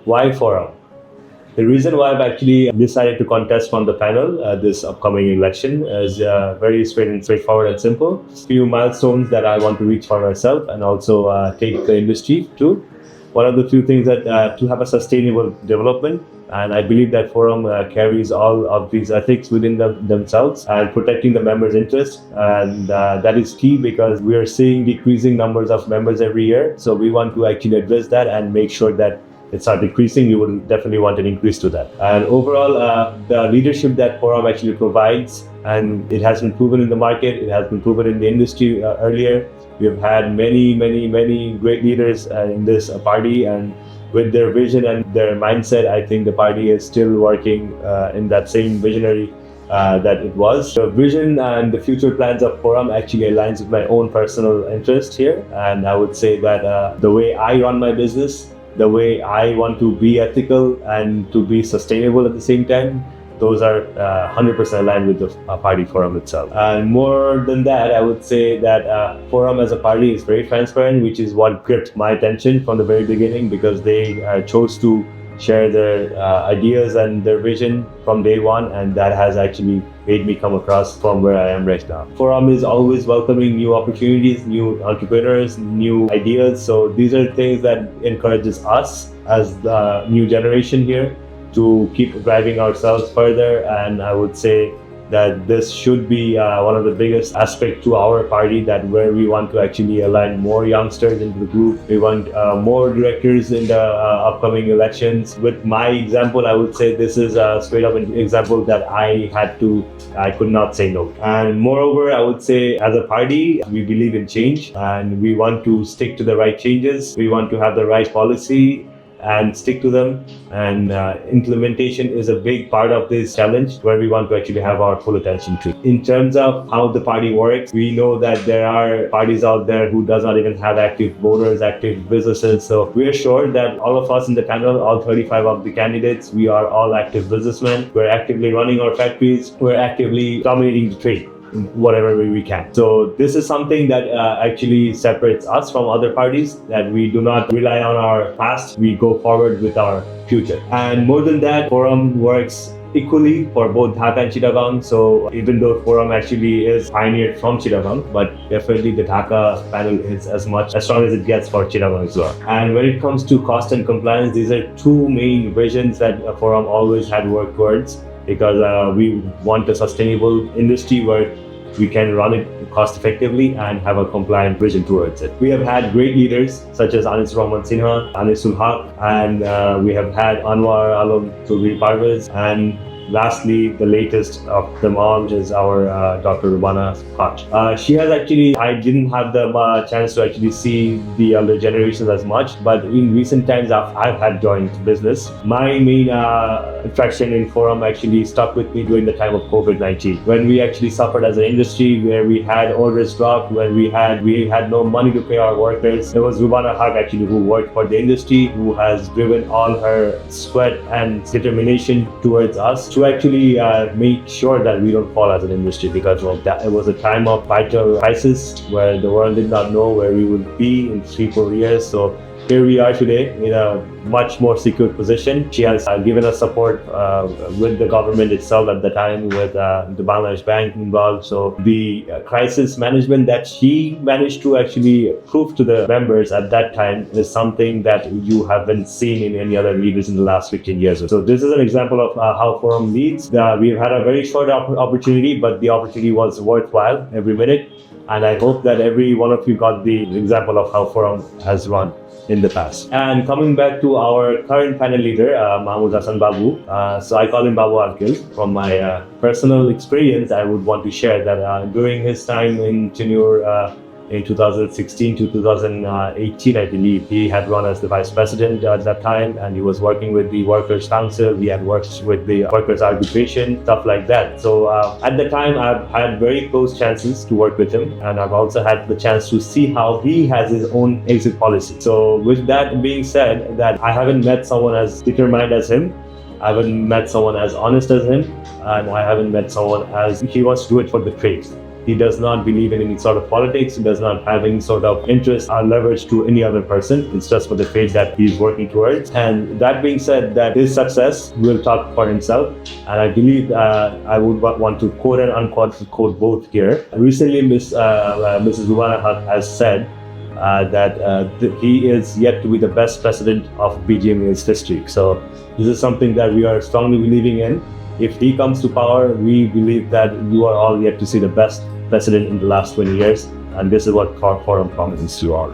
Why Forum? The reason why I've actually decided to contest from the panel this upcoming election is very straightforward and simple. Few milestones that I want to reach for myself and also take the industry to. One of the few things that to have a sustainable development, and I believe that Forum carries all of these ethics within themselves and protecting the members' interest, and that is key because we are seeing decreasing numbers of members every year. So we want to actually address that and make sure that it's not decreasing. We would definitely want an increase to that. And overall, the leadership that Forum actually provides, and it has been proven in the market, it has been proven in the industry earlier. We have had many great leaders in this party, and with their vision and their mindset, I think the party is still working in that same visionary that it was. The vision and the future plans of Forum actually aligns with my own personal interest here, and I would say that the way I run my business, the way I want to be ethical and to be sustainable at the same time, those are 100% aligned with the party Forum itself. And more than that, I would say that Forum as a party is very transparent, which is what gripped my attention from the very beginning, because they chose to share their ideas and their vision from day one, and that has actually made me come across from where I am right now. Forum is always welcoming new opportunities, new entrepreneurs, new ideas. So these are things that encourages us as the new generation here to keep driving ourselves further. And I would say that this should be one of the biggest aspects to our party, that where we want to actually align more youngsters into the group. We want more directors in the upcoming elections. With my example, I would say this is a straight up example that I could not say no. And moreover, I would say as a party, we believe in change and we want to stick to the right changes. We want to have the right policy and stick to them, and implementation is a big part of this challenge where we want to actually have our full attention to. In terms of how the party works, we know that there are parties out there who does not even have active voters, active businesses. So we are sure that all of us in the panel, all 35 of the candidates, we are all active businessmen. We're actively running our factories. We're actively dominating the trade whatever way we can. So this is something that actually separates us from other parties, that we do not rely on our past, we go forward with our future. And more than that, Forum works equally for both Dhaka and Chittagong. So even though Forum actually is pioneered from Chittagong, but definitely the Dhaka panel is as strong as it gets for Chittagong as well. And when it comes to cost and compliance, these are two main visions that Forum always had worked towards, because we want a sustainable industry where we can run it cost effectively and have a compliant vision towards it. We have had great leaders such as Anis Rahman Sinha, Anisul Haq, and we have had Anwar Alam Choudhury Parvez, and lastly, the latest of them all is our Dr. Rubana Khat. She has actually, I didn't have the chance to actually see the elder generations as much, but in recent times I've had joined business. My main attraction in Forum actually stuck with me during the time of COVID-19, when we actually suffered as an industry, where we had orders dropped, when we had no money to pay our workers. It was Rubana Haq actually who worked for the industry, who has driven all her sweat and determination towards us to actually make sure that we don't fall as an industry, because of that. It was a time of vital crisis where the world did not know where we would be in 3-4 years. So here we are today in a much more secure position. She has given us support with the government itself at the time, with the Bangladesh Bank involved. So the crisis management that she managed to actually prove to the members at that time is something that you haven't seen in any other leaders in the last 15 years. So this is an example of how Forum leads. We've had a very short opportunity, but the opportunity was worthwhile every minute. And I hope that every one of you got the example of how Forum has run in the past. And coming back to our current panel leader, Mahmoud Hassan Babu. So I call him Babu Arkil. From my personal experience, I would want to share that during his time in tenure in 2016 to 2018, I believe, he had run as the vice president at that time, and he was working with the Workers' Council. He had worked with the Workers' Arbitration, stuff like that. So at the time, I've had very close chances to work with him, and I've also had the chance to see how he has his own exit policy. So with that being said, that I haven't met someone as determined as him. I haven't met someone as honest as him, and I haven't met someone as he wants to do it for the trade. He does not believe in any sort of politics. He does not have any sort of interest or leverage to any other person. It's just for the faith that he's working towards. And that being said, that his success will talk for himself. And I believe I would want to quote and unquote quote both here. Recently, Mrs. Rubana Haq has said that he is yet to be the best president of BGMEA's history. So this is something that we are strongly believing in. If he comes to power, we believe that you are all yet to see the best president in the last 20 years. And this is what Forum promises to all.